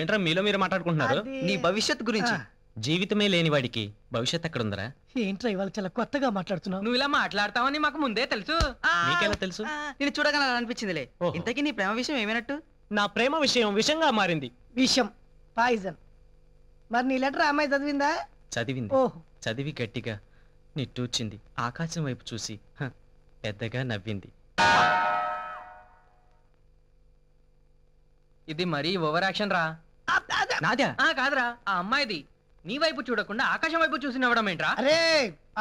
ఏంట్రా మీలో మీరు మాట్లాడుకుంటున్నారు? నీ భవిష్యత్తు గురించి. జీవితమే లేని వాడికి భవిష్యత్ ఎక్కడుందరా? ఏంట్రా ఇవాళ చాలా కొత్తగా మాట్లాడుతున్నావు? నువ్వు ఇలా మాట్లాడతావని మాకు ముందే తెలుసు. నీకెలా తెలుసు? నేను చూడగానే అనిపించిందిలే. ఇంతకీ నీ ప్రేమ విషయం ఏమైనట్టు? నా ప్రేమ విషయం విషంగా మారింది. విషం, పాయిజన్. మరి నీ లెటర్ అమ్మాయి చదివిందా? చదివింది. ఓహో. చదివి గట్టిగా నిట్టూర్చింది. ఆకాశం వైపు చూసి పెద్దగా నవ్వింది. ఇది మరీ ఓవర్ యాక్షన్ రా. నాదా? కాదురా, ఆ అమ్మాయిది. నీ వైపు చూడకుండా ఆకాశం వైపు చూసి నవ్వడం ఏంట్రా? అరే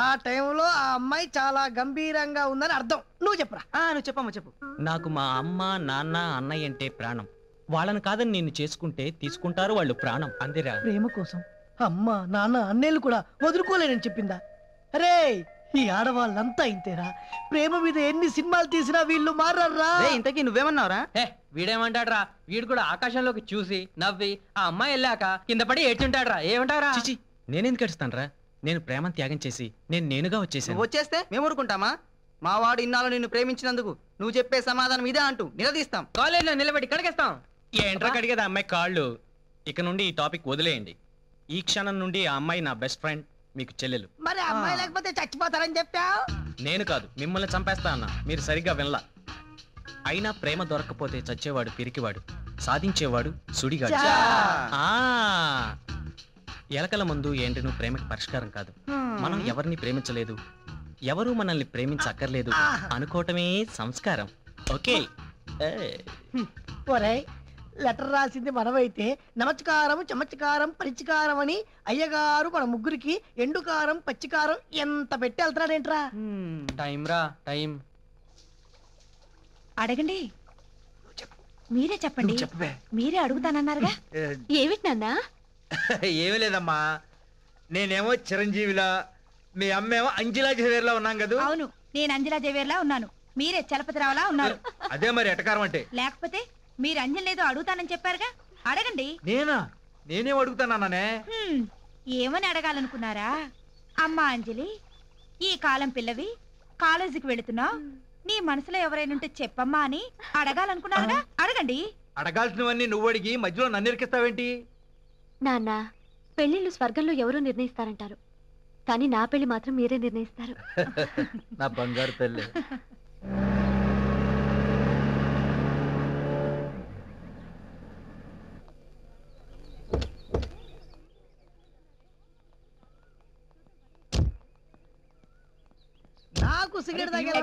ఆ టైంలో ఆ అమ్మాయి చాలా గంభీరంగా ఉందని అర్థం. నువ్వు చెప్పరా. నువ్వు చెప్పమ్మా, చెప్పు. నాకు మా అమ్మ నాన్న అన్నయ్య అంటే ప్రాణం. వాళ్ళని కాదని నిన్ను చేసుకుంటే తీసుకుంటారు వాళ్ళు ప్రాణం. అందిరా. ప్రేమ కోసం అమ్మ నాన్న అన్నేళ్ళు కూడా వదులుకోలేనని చెప్పిందా? అరే ఈ ఆడవాళ్ళంతా ఇంతేరా. ప్రేమ మీద ఎన్ని సినిమాలు తీసినా వీళ్ళు మారర్రా. ఇంతకీ నువ్వేమన్నావురా? వీడేమంటాడ్రా? వీడు కూడా ఆకాశంలోకి చూసి నవ్వి ఆ అమ్మాయి వెళ్ళాక కింద పడి ఏడ్చుంటాడ్రా. ఏమంటారా? చిచి, నేనెందుకు ఏడుస్తానురా? నేను ప్రేమను త్యాగం చేసి నేనుగా వచ్చేసాను. వచ్చేస్తే మేము ఊరుకుంటామా? మా వాడు ఇన్నాళ్ళు నిన్ను ప్రేమించినందుకు నువ్వు చెప్పే సమాధానం ఇదే అంటూ నిలదీస్తాం. కాలేజ్ లో నిలబెట్టి కడిగేస్తాం. ఏంట్రా కడిగేదా అమ్మాయి కాళ్ళు? ఇక నుండి ఈ టాపిక్ వదిలేయండి. ఈ క్షణం నుండి ఆ అమ్మాయి నా బెస్ట్ ఫ్రెండ్, మీకు చెల్లెలు. మరి అమ్మాయి లేకపోతే చచ్చిపోతారని చెప్పావు. నేను కాదు, మిమ్మల్ని చంపేస్తా అన్నా. మీరు సరిగ్గా వినలా. అయినా ప్రేమ దొరక్కపోతే చచ్చేవాడు పిరికివాడు, సాధించేవాడు సుడిగాడు. ఎలకల ముందు ఏంటిను ప్రేమకి పరిష్కారం కాదు. మనం ఎవరిని ప్రేమించలేదు, ఎవరు మనల్ని ప్రేమించక్కర్లేదు అనుకోవటమే సంస్కారం. ఓకే. ఒరే లెటర్ రాసింది మనమైతే నమస్కారం చమత్కారం పరిచికారం అని అయ్యగారు మన ముగ్గురికి ఎండుకారం పచ్చికారం ఎంత పెట్టి వెళ్తున్నాడేంట్రా? టైం రా, టైం. అడగండి, మీరే చెప్పండి. మీరే అడుగుతానన్నారుగా. ఏమిటి నాన్నా? ఏమీ లేదమ్మా, నేనేమో చిరంజీవిలా, మీ అమ్మేమో అంజిలా జవేర్లా ఉన్నాం కదా. అవును, నేను అంజలా జవేర్లా ఉన్నాను, మీరే చలపతిరావులా ఉన్నారు. అదే మరి ఎటకారం అంటే. లేకపోతే మీరు అంజలి ఏదో అడుగుతానని చెప్పారుగా, అడగండి. నేనేం అడుగుతానన్నానే? ఏమని అడగాలనుకున్నారా? అమ్మా అంజలి, ఈ కాలం పిల్లవి, కాలేజీకి వెళుతున్నావు, నీ మనసులో ఎవరైనా చెప్పమ్మా అని అడగాలనుకున్నారుగా, అడగండి. అడగాల్సినవన్నీ నువ్వు అడిగి మధ్యలో నన్ను ఇరికిస్తావేంటి? నాన్న, పెళ్లిళ్ళు స్వర్గంలో ఎవరో నిర్ణయిస్తారంటారు, కానీ నా పెళ్లి మాత్రం మీరే నిర్ణయిస్తారు. నా బంగారు తల్లి. నాకు సిగరెట్ తాగేది.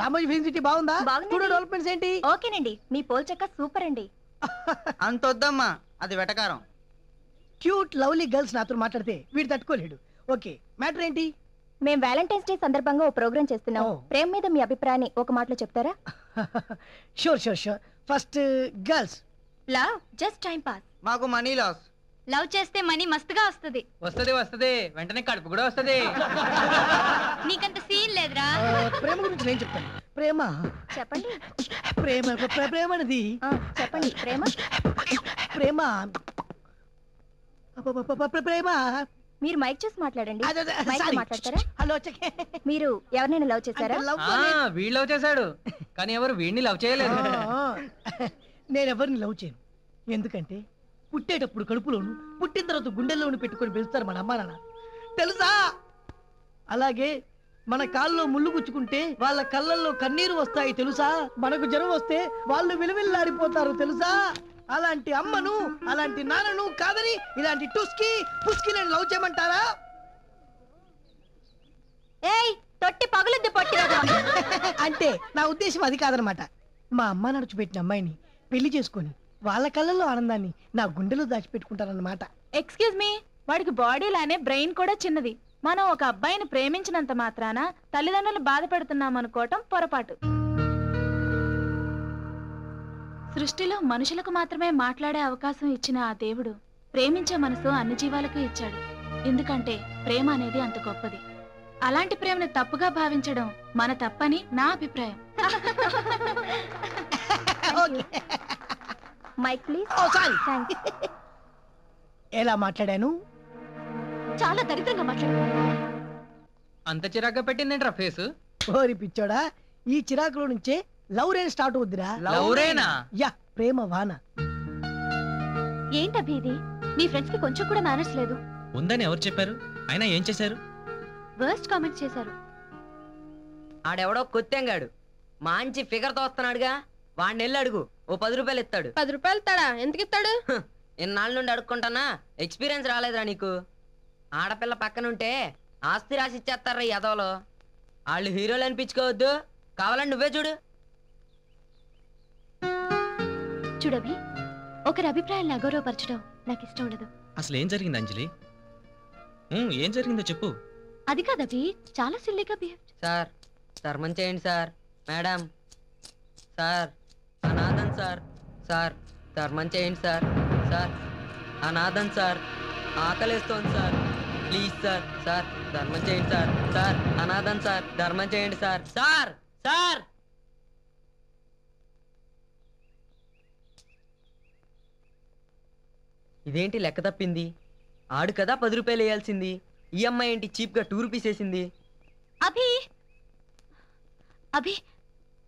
రామోజీ ఫిల్మ్ సిటీ బాగుందా? డెవలప్మెంట్స్ ఏంటి? ఓకేనండి, మీ పోల్చక్క సూపర్ అండి. అంత వద్దమ్మా, అది వెటకారం. క్యూట్ లవ్లీ గర్ల్స్ నాతో మాట్లాడితే వీడు తట్టుకోలేడు. ఓకే, మ్యాటర్ ఏంటి? మేము వ్యాలంటైన్స్ డే సందర్భంగా ఓ ప్రోగ్రామ్ చేస్తున్నాం. ప్రేమ మీద మీ అభిప్రాయాన్ని ఒక మాటలో చెప్తారా? Sure sure sure. First girls. Love just time pass. మాకు మనీ లాస్. లవ్ చేస్తే మనీ మస్తుగా వస్తుంది. వస్తది, వెంటనే కడుపు కూడా వస్తది. నీకంత సీన్ లేదురా. ప్రేమ గురించి నేను చెప్తాను. ప్రేమ చెప్పండి. ప్రేమ ప్రేమ అనేది చెప్పండి. ప్రేమ ప్రేమ ప్రేమ. మీరు మైక్ చేసి మాట్లాడండి. మాట్లాడతారా? హలో, మీరు ఎవరినైనా లవ్ చేశారా? వీడు లవ్ చేశాడు, కానీ ఎవరు వీడిని లవ్ చేయలేదు. నేను ఎవరిని లవ్ చేయను. ఎందుకంటే పుట్టేటప్పుడు కడుపులోను, పుట్టిన తర్వాత గుండెల్లోను పెట్టుకొని పెంచుతారు మన అమ్మా నాన్న, తెలుసా? అలాగే మన కాళ్ళలో ముళ్ళు గుచ్చుకుంటే వాళ్ళ కళ్ళల్లో కన్నీరు వస్తాయి, తెలుసా? మనకు జ్వరం వస్తే వాళ్ళు విలువిల్లాడిపోతారు, తెలుసా? అలాంటి అమ్మను, అలాంటి నాన్నను కాదని ఇలాంటి టుస్కి పుస్కి నేను లవ్ చేయమంటారా? ఏయ్, తొట్టి పగులుద్ది పొట్టి. అంటే నా ఉద్దేశం అది కాదనమాట. మా అమ్మ నడుచుపెట్టిన అమ్మాయిని పెళ్లి చేసుకొని వాళ్ళ కళ్ళల్లో ఆనందాన్ని నా గుండెలో దాచిపెట్టుకుంటారన్నమాట. ఎక్స్క్యూజ్ మీ, వాడికి బాడీ లానే బ్రెయిన్ కూడా చిన్నది. మనం ఒక అబ్బాయిని ప్రేమించినంత మాత్రాన తల్లిదండ్రులు బాధ పెడుతున్నాం అనుకోవటం పొరపాటు. సృష్టిలో మనుషులకు మాత్రమే మాట్లాడే అవకాశం ఇచ్చిన ఆ దేవుడు ప్రేమించే మనసు అన్ని జీవాలకు ఇచ్చాడు. ఎందుకంటే ప్రేమ అనేది అంత గొప్పది. అలాంటి ప్రేమను తప్పుగా భావించడం మన తప్పని నా అభిప్రాయం. Mike please. ఎలా మాట్లాడాను? చాలా దరిద్రంగా మాట్లాడాను. అంత చిరాగ్గా పెట్టిందేంట్రా ఫేసు? ఓరి పిచ్చోడా, ఈ చిరాకులో నుంచే లవ్ రేన్ స్టార్ట్ అవుద్దిరా. లౌరేనా? యా, ప్రేమ వాన. ఏంటభి ఇది? నీ ఫ్రెండ్స్ కి కొంచెం కూడా మేనర్స్ లేదు. ఉందని ఎవరు చెప్పారు? అయినా ఏం చేశారు? వర్స్ట్ కామెంట్స్ చేశారు. ఆడెవడో కొత్తెంగాడు మంచి ఫిగర్ తో వస్తున్నాడుగా, వాడిని వెళ్ళి అడుగు, ఓ 10 రూపాయలు ఇస్తాడు. 10 రూపాయలు ఇస్తాడా? ఎందుకు ఇస్తాడు? ఇన్నాళ్ళ నుండి అడుక్కుంటానా, ఎక్స్పీరియన్స్ రాలేదురా నీకు? ఆడపిల్ల పక్కనుంటే ఆస్తి రాసి ఇచ్చేస్తారా ఈ యదవలో. వాళ్ళు హీరోలు అనిపించుకోవద్దు, కావాలని నువ్వే చూడు. చూడభి, ఒకరి అభిప్రాయాలను అగౌరవపరచడం నాకు ఇష్టం ఉండదు. అసలు ఏం జరిగింది అంజలి? ఏం జరిగిందో చెప్పు. అది కాదభి, చాలా సిల్లీగా బిహేవ్. సార్ ధర్మం చేయండి సార్. మేడం సార్, అనాథన్ సార్. సార్ ధర్మం చేయండి సార్. సార్ అనాథన్ సార్, ఆకలేస్తోంది సార్, ప్లీజ్ సార్. సార్ ధర్మం చేయండి సార్. సార్ అనాథన్ సార్, ధర్మం చేయండి సార్. సార్ సార్ ఇదేంటి లెక్క తప్పింది? ఆడు కదా 10 రూపాయలు వేయాల్సింది, ఈ అమ్మాయి ఏంటి చీప్ గా 2 రూపీస్ వేసింది? అభి, అభి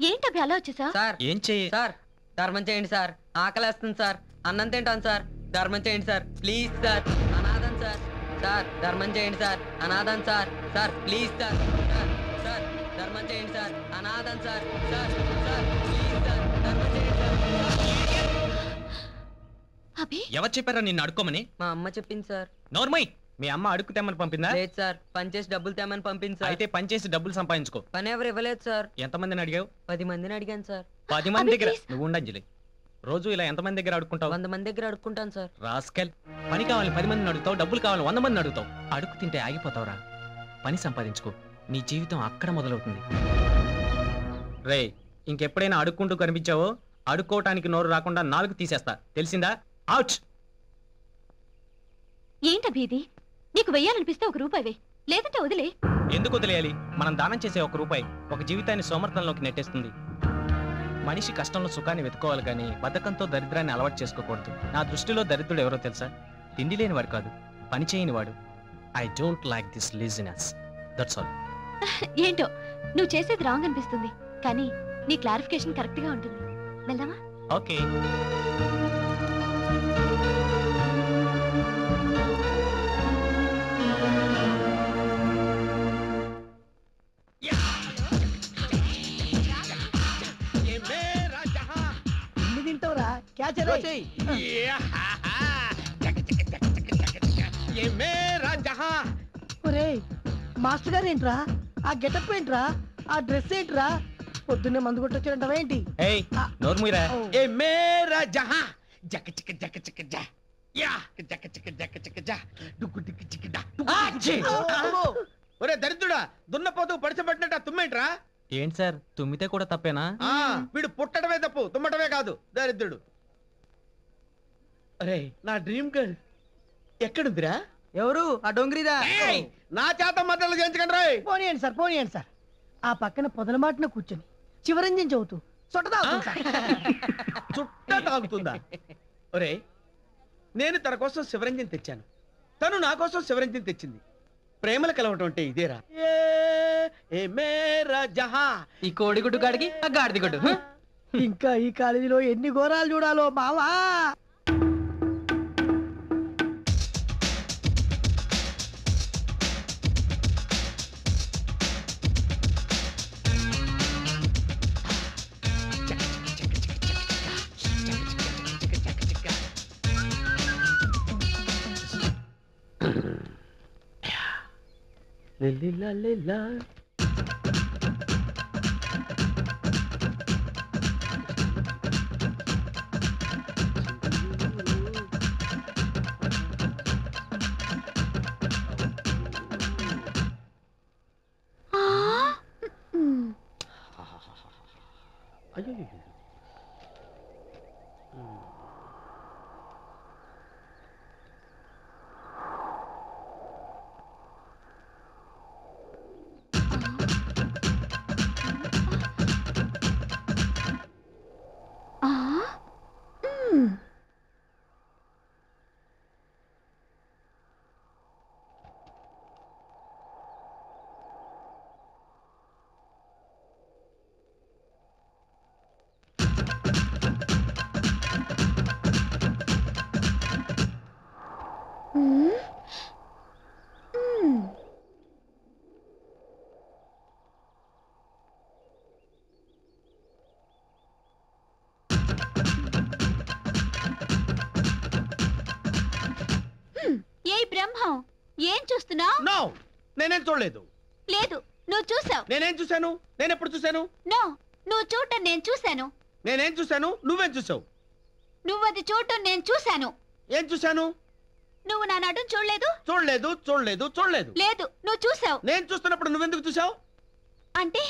ఏంటభి అలా వచ్చేసా? సార్ ఏం చేయ సార్ ధర్మం చేయండి సార్, ఆకలేస్తుంది సార్, అన్నం తింటాను సార్, ధర్మం చేయండి సార్ ప్లీజ్ సార్. అనాథన్ సార్. సార్ ధర్మం చేయండి సార్. అనాథన్ sir. Sir please sir. Sir sir ధర్మం చేయండి సార్. అనాథన్ sir. Sir sir please sir, ధర్మం చేయండి సార్. అభి, ఎవరు చెప్పారా నిన్ను అడుక్కోమని? మా అమ్మ చెప్పింది సార్. నోర్మై, మీ అమ్మ అడుక్కు తెమ్మని పంపిందా? లేదు సార్, పని చేసి డబ్బులు తేమని పంపింది సార్. అయితే పని చేసి డబ్బులు సంపాదించుకో. పని ఎవరు ఇవ్వలేదు సార్. ఎంతమందిని అడిగావు? 10 మందిని అడిగాను సార్. 10 మంది అభి, దగ్గర please. నువ్వు ఉండు అంజలి. రోజు ఇలా ఎంతమంది దగ్గర అడుక్కుంటావు? 100 మంది దగ్గర అడుక్కుంటాను సార్. రాస్కెల్, పని కావాలి 10 మందిని అడుగుతావు, డబ్బులు కావాలి 100 మందిని అడుగుతావు. అడుగు తింటే ఆగిపోతావురా. పని సంపాదించుకో, నీ జీవితం అక్కడ మొదలవుతుంది. రే, ఇంకెప్పుడైనా అడుక్కుంటూ కనిపించావో అడుక్కోవటానికి నోరు రాకుండా 4 తీసేస్తా, తెలిసిందా? అవుట్. ఏంటభి ఇది? నీకు వెయ్యాలనిపిస్తే 1 రూపాయి వే, లేదంటే వదిలే. ఎందుకు వదిలేయాలి? మనం దానం చేసే 1 రూపాయి ఒక జీవితాన్ని సోమర్థంలోకి నెట్టేస్తుంది. మనిషి కష్టంలో సుఖాన్ని వెతుకోవాలి కానీ బద్ధకంతో దరిద్రాన్ని అలవాటు చేసుకోకూడదు. నా దృష్టిలో దరిద్రుడు ఎవరో తెలుసా? తిండి లేనివాడు కాదు, పని చేయని వాడు. I don't like this laziness, that's all. ఏంటో నువ్వు చేసేది రాంగ్ అనిపిస్తుంది, కానీ నీ క్లారిఫికేషన్ కరెక్ట్ గా ఉంటుంది. వెళ్దామా? ఓకే. ఎన్ని తింటావురా? క్యాచ్ రే. ఒరేయ్, మాస్టర్ గారు ఏంట్రా? ఆ గెటప్ ఏంట్రా? ఆ డ్రెస్ ఏంట్రా? పొద్దున్నే మందు కొట్టొచ్చారంటావా ఏంటి? ఏయ్, నోర్ముయిరా. ఓ. ఏ మేరా జహా జక చిక జక చిక జా యా జక చిక జక చిక జా డుక్కు టిక్ చిక డా అమ్మో! ఒరే దరిద్రుడా, దున్నపోతూ పడిచబట్టినట్టు తుమ్మేంట్రా? ఏంటి సార్, తుమ్మితే కూడా తప్పేనా? ఆ, వీడు పుట్టడమే తప్పు, తుమ్మటమే కాదు, దరిద్రుడు. అరే, నా డ్రీమ్ గర్ల్ ఎక్కడుందిరా? ఎవరు ఆ డొంగ్రీదా? ఏయ్, నా చేత మద్దలు చేయించకండి రాయ్. పోనీయండి సార్, పోనీయండి సార్. ఆ పక్కన పొదలమాటన కూర్చొని చివరంజన్ చదువుతూ చుట్టదా చుట్ట తాగుతుందా? ఒరే, నేను తన కోసం శివరంజన్ తెచ్చాను, తను నా కోసం శివరంజన్ తెచ్చింది. ప్రేమలు కలవటం అంటే ఇదేరా? ఏ మేరా జహా. ఈ కోడిగుడ్డు గాడికి ఆ గాడిది గుడ్డు. ఇంకా ఈ కాలేజీలో ఎన్ని ఘోరాలు చూడాలో మావా. ఏయ్ బ్రహ్మం, ఏం చూస్తున్నావు? నో, నేనేం చూడలేదు. లేదు, నువ్వు చూసావు. నేనేం చూశాను? నేను ఎప్పుడు చూశాను? నో, నువ్వు చూడటం నేను చూశాను. నేనేం చూశాను? నువ్వేం చూసావు? నువ్వు అది చూడటం నేను చూశాను. ఏం చూశాను? నువ్వు నా నడుం చూడలేదు. చూడలేదు, చూడలేదు, చూడలేదు. లేదు, నువ్వు చూసావు. నేను చూస్తున్నప్పుడు నువ్వెందుకు చూసావు? అంటే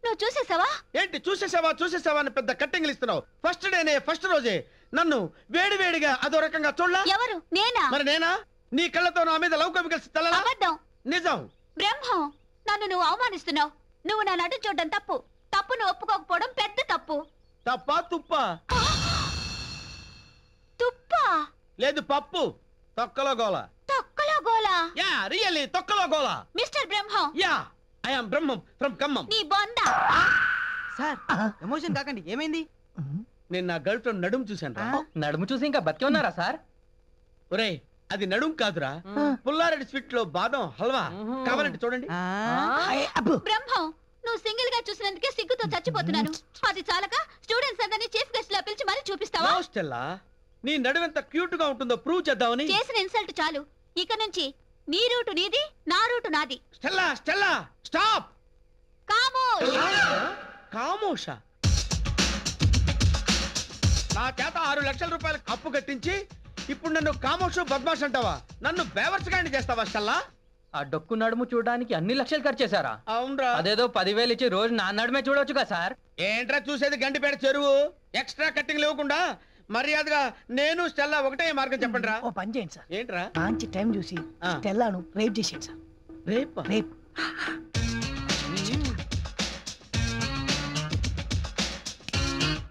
నువ్వు చూసేసావా? ఏంటి చూసేసావా చూసేసావా అని పెద్ద కట్టింగ్లు ఇస్తున్నావు? ఫస్ట్ డేనే, ఫస్ట్ రోజే నన్ను వేడివేడిగా అదో రకంగా చూడలా? ఎవరు? నేనా? మరి నేనా? నీ కళ్ళతో నా మీద లవ్ కెమికల్స్ తెల్లలా? అబద్ధం. నిజం. బ్రహ్మం, నన్ను నువ్వు అవమానిస్తున్నావు. నువ్వు నా నడుం చూడటం తప్పు. తప్పును ఒప్పుకోకపోవడం పెద్ద తప్పు. తప్ప తుప్ప? తుప్పా? లేదు, పప్పు. తొక్కలో గోల. తొక్కలో గోలా? యా, రియల్లీ తొక్కలో గోల. Mister Brahmam. Yeah, I am Brahmam from Khammam. నీ బొంద. సార్ ఎమోషన్ కాకండి, ఏమైంది? నేను నా గర్ల్ ఫ్రెండ్ నడుము చూశాను. నడుము చూసి ఇంకా బతికే ఉన్నారా సార్? ఒరే, అది నడుం కాదురా, పుల్లారెడ్డి స్వీట్ లో బాదం హల్వా. కావాలంటే చూడండి. బ్రహ్మం, నువ్వు సింగిల్ గా చూసినందుకే సిగ్గుతో చచ్చిపోతున్నాను. అది చాలక స్టూడెంట్స్ అందరినీ చీఫ్ గెస్ట్ లా పిలిచి మరీ చూపిస్తావా? నో స్టెల్లా, నీ నడుము ఎంత క్యూట్ గా ఉంటుందో ప్రూవ్ చేద్దామని. చేసిన ఇన్సల్ట్ చాలు. ఇక నుంచి నీ రూటు నీది, నా రూటు నాది. Stella, Stella, stop. కామోష్. కామోషా? నా చేత 6 లక్షల రూపాయలకు అప్పు కట్టించి ఇప్పుడు నన్ను కామోషు బద్మాష్ అంటావా? నన్ను బేవర్చగాని చేస్తావా స్టెల్లా? ఆ డొక్కు నడుము చూడడానికి అన్ని లక్షలు ఖర్చు చేశారా? అవునరా. అదేదో 10,000 ఇచ్చి రోజు నా నడుమే చూడొచ్చుగా సార్. ఏంట్రా చూసేది? గండిపేట చెరువు. ఎక్స్ట్రా కట్టింగ్ లేకుండా మర్యాదగా నేను స్టెల్లా ఒకటే మార్గం చెప్పండి రా. ఓ పని చేయండి సార్. ఏంట్రా? మంచి టైం చూసి ఆ. స్టెల్లాను రేప్ చేసేయండి సార్. రేపా? రేప్.